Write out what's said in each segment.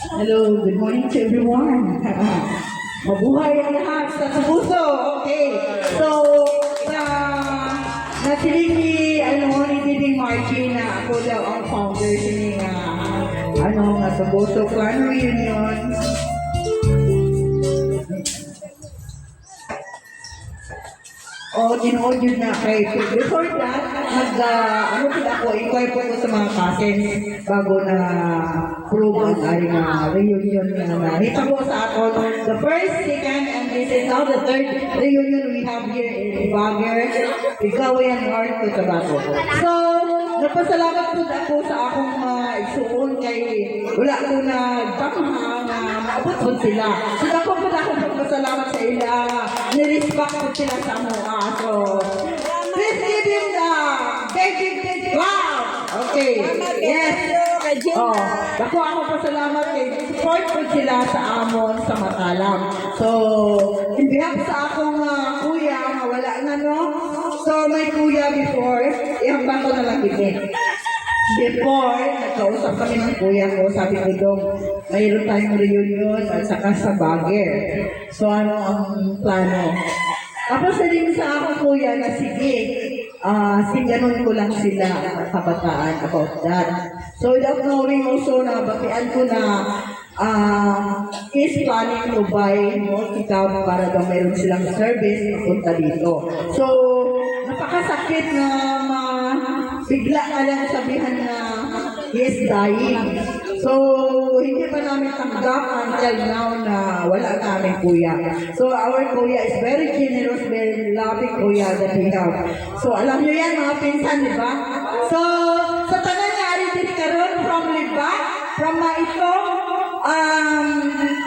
Hello, good morning to everyone. Mabuhay ang lahat sa puso. Okay. So, nasiling ni Diding Margie na ako daw ang founder ni sa Boso Clan Reunion. Tinood yun na kay before that, inquire po ko sa mga cousins bago na prove ay reunion na hita po sa ato. The first, second, and this is now the third reunion we have here in Baguio, Ikawayan North, Cotabato. So, napasalamat po ako sa akong igsuon kay wala ko na damha na maabot po sila. So, ako po na akong magpasalamat sa ila. Nirespect po sila sa mga. So, please give him the big wow. Okay. Yes. Ako pasalamat kay support po sila sa amon sa Matalam. So, in behalf sa akong kuya, wala na no. So, may kuya before, ihambang ko na lang din. Before, nagkausap kami ng kuya ko, sabi ko dong, mayroon tayong reunion at saka sa Baguio. So, ano ang plano? Tapos sabihin sa ako kuya na sige, singanon ko lang sila kabataan about that. So without knowing also na bakian ko na is planning to buy multi-cab para daw mayroon silang service papunta dito. So napakasakit na bigla ka lang sabihan na he is dying. So, hindi pa namin tanggap until now na wala namin kuya. So, our kuya is very generous, very loving kuya that we have. So, alam nyo yan mga pinsan, di ba? So, sa tananyari din karon from Liba, from Maitong,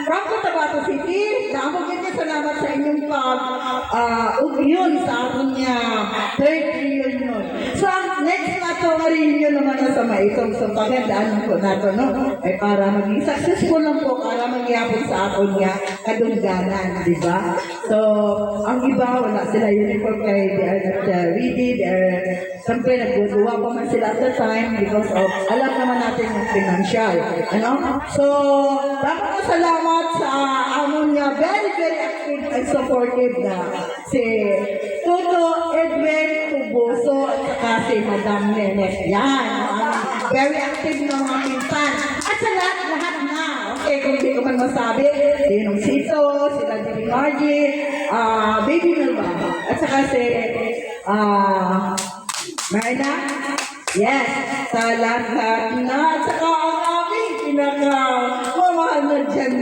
from Cotabato City, damo ganyan salamat sa inyong pag-ugyon sa ating third reunion. So, ang next na ito, reunion naman na sa Maitong. So, pagandaan po nato, no? Ay para maging successful lang po, para magyapon sa aton niya kadungganan, di ba? So, ang iba, wala sila uniform kay they are not ready, siyempre nagbuduwa pa man sila at the time because of, alam naman natin yung financial, ano? So, dapat salamat sa amon niya, very, very active and supportive na si Toto Edwin Tuboso at saka si Madam Nenek. Yan, very active ng mga pinsan. At sa lahat na, okay, kung hindi ko man masabi, sinong Sito, sila Jimmy Margie, Baby Melba, at saka si Marina, yes, sa lahat na, at saka ang aming pinakamamahal na dyan,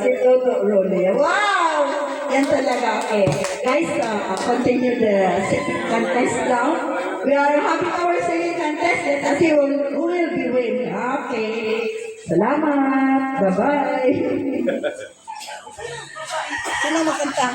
si Toto Rone. Wow! Yan talaga, okay. Guys, continue the contest now. We are having our singing contest. Let us see who will be winning. Okay. Salamat. Bye-bye. Sino makanta?